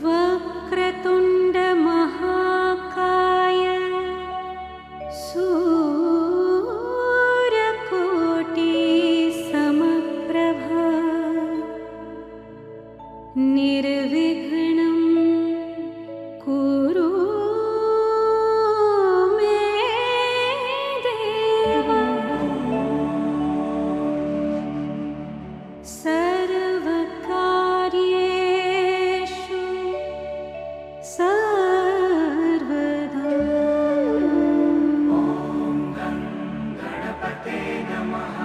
वक्रतुण्ड महाकाय सूर्यकोटि समप्रभा निर्विघ्नं कुरु मे देव सर्वकार्येषु सर्वदा। ॐ गणपते नमः।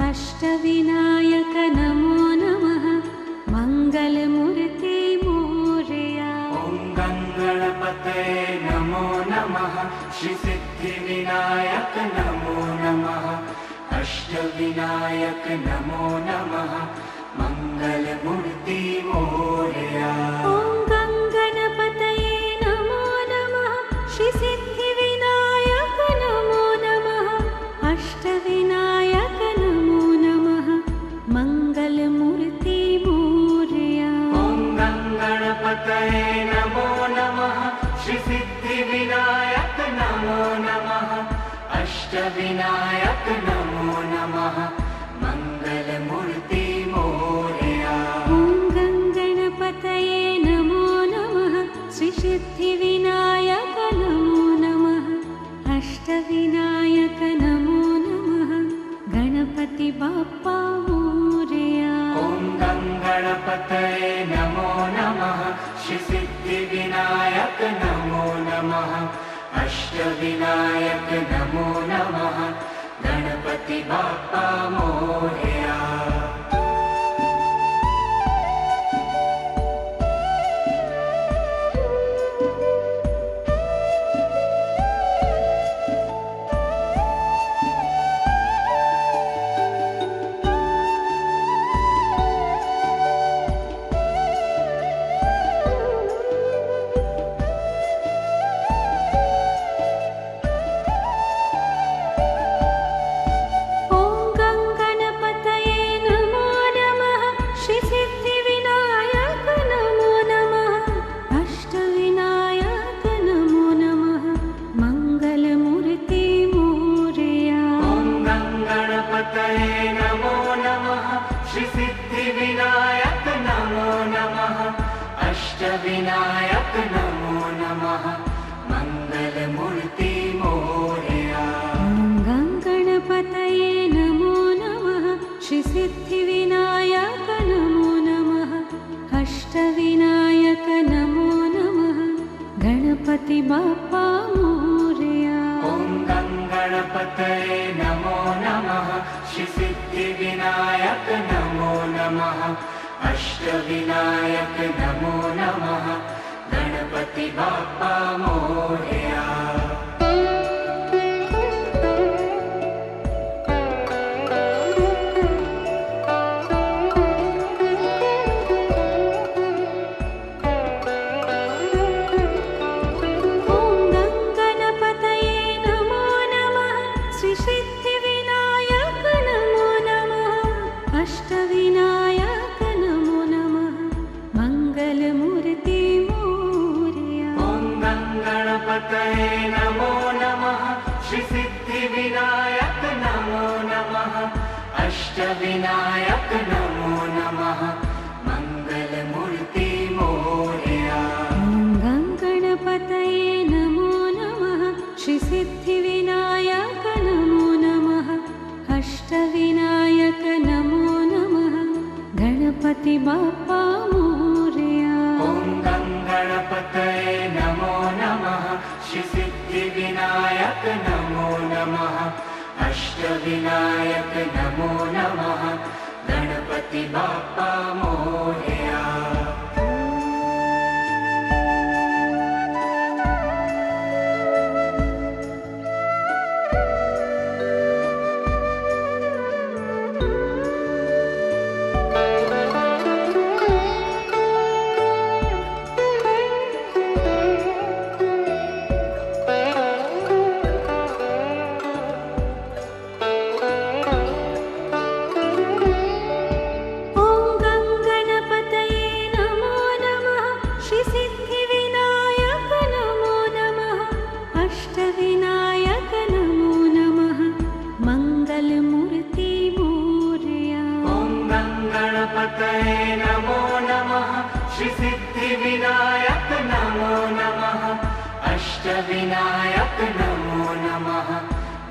अष्टविनायक नमो नमः मंगलमूर्ति मोरया। ॐ गणपते नमो नमः श्री सिद्धिविनायक नमो नमः अष्टविनायक नमो नमः मंगलमूर्ति मोरया। ॐ गणपतये नमो नमः श्री सिद्धिविनायक नमो नमः अष्टविनायक नमो नमः मंगलमूर्ति मोरया। ॐ गणपतये नमो नमः श्री सिद्धिविनायक नमो नमः अष्टविनायक नमो नमः मंगलमूर्ति मोरया। ॐ गणपतये नमो नमः श्री सिद्धिविनायक नमो नमः अष्टविनायक नमो नमः गणपति बाप्पा मोरया। ॐ गणपतये नमो नमः श्री सिद्धिविनायक नमो नमः अष्टविनायक नमो नमः गणपति बाप्पा मोरया। अष्टविनायक नमो नमः मंगलमूर्ति मोरया। ॐ गणपतये नमो नमः श्री सिद्धिविनायक नमो नमः अष्टविनायक नमो नमः गणपति बाप्पा मोरया। ॐ गणपतये नमो नमः श्री सिद्धिविनायक नमो नमः अष्टविनायक नमो नमः गणपति बाप्पा मोरया। अष्टविनायक नमो नमः मंगलमूर्ति मोरया। ॐ गणपतये नमो नमः श्री सिद्धिविनायक नमो नमः अष्टविनायक नमो नमः मंगलमूर्ति मोरया। ॐ गणपतये नमो नमः श्री सिद्धिविनायक नमो नमः अष्टविनायक नमो नमः गणपति बाप्पा मोरया। ॐ गणपतये नमो नमः श्री सिद्धिविनायक नमो नमः अष्टविनायक नमो नमः गणपति बाप्पा मोरया। श्रीसिद्धिविनायक नमो नमः अष्टविनायक नमो नमः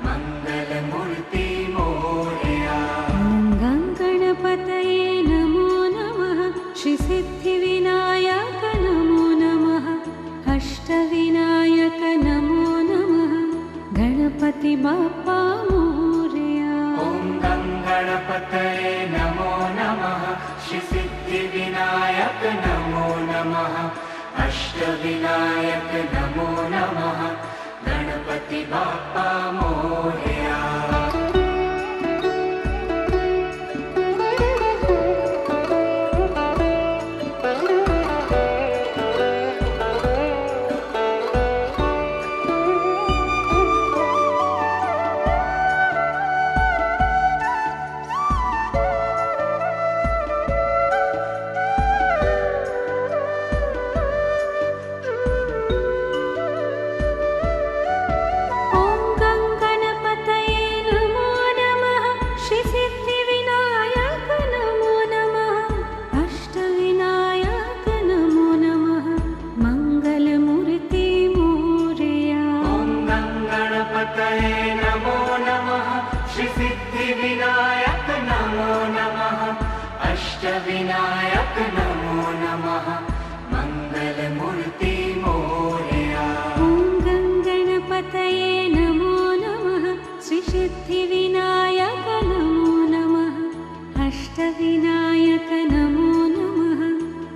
मङ्गलमूर्ति मोरया ॐ गणपतये नमो नमः श्रीसिद्धिविनायक नमो नमः अष्टविनायक नमो नमः गणपति बाप्पा मोरया ॐ गणपतये नमो नमः श्रीसिद्धिविनायक नमो नमः अष्टविनायक नमो नमः गणपति बाप्पा मोरया श्रीसिद्धिविनायक नमो नमः अष्टविनायक नमो नमः मङ्गलमूर्ति मोरया ॐ गणपतये नमो नमः श्रीसिद्धिविनायक नमो नमः अष्टविनायक नमो नमः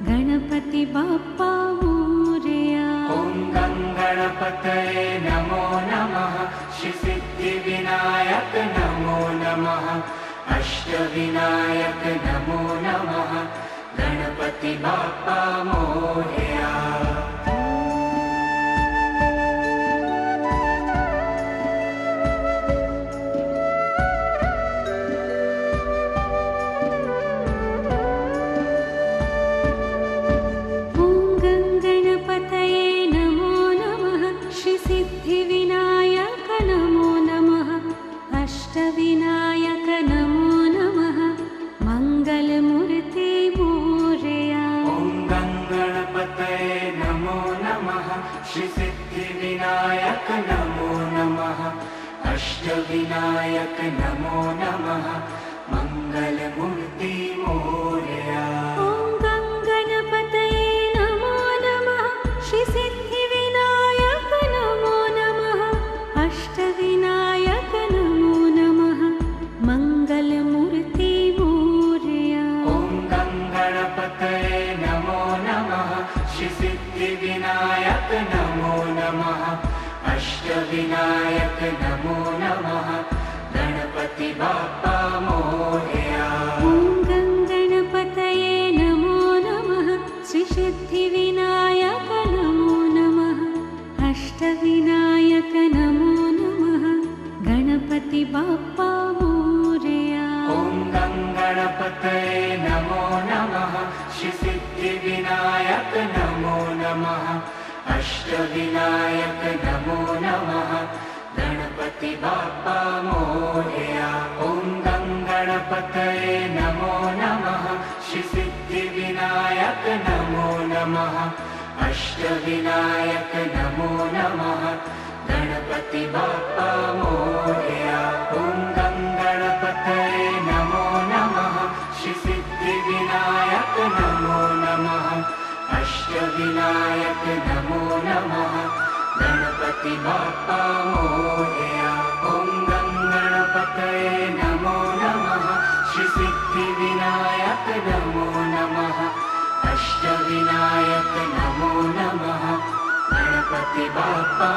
गणपति बाप्पा मोरया ॐ गणपतये नमो नमः श्रीसिद्धिविनायक नमो नमः अष्टविनायक नमो नमः गणपति बाप्पा मोरया सिद्धिविनायक नमो नमः अष्टविनायक नमो नमः मङ्गलमूर्ति मोरया ॐ गणपतये नमो नमः श्रीसिद्धिविनायक नमो नमः अष्टविनायक नमो नमः मङ्गलमूर्ति मोरया अष्टविनायक नमो नमः मङ्गलमूर्ति मोरया ॐ गणपतये नमो नमः श्रीसिद्धिविनायक नमो नमः अष्टविनायक नमो नमः गणपति बाप्पा मोरया ॐ गणपतये नमो नमः श्रीसिद्धिविनायक नमो नमः अष्टविनायक नमो नमः गणपति बाप्पा मोरया ॐ गणपतये नमो नमः श्रीसिद्धिविनायक नमो नमः अष्टविनायक नमो नमः गणपति बाप्पा मोरया ॐ गणपतये नमो नमः श्रीसिद्धिविनायक नमो नमः अष्टविनायक नमो नमः गणपति बाप्पा मोरया ॐ गणपतये नमो नमः श्रीसिद्धिविनायक नमो नमः अष्टविनायक नमो नमः गणपति बाप्पा मोरया ॐ गणपतये नमो नमः श्रीसिद्धिविनायक नमो नमः अष्टविनायक नमो नमः गणपति बाप्पा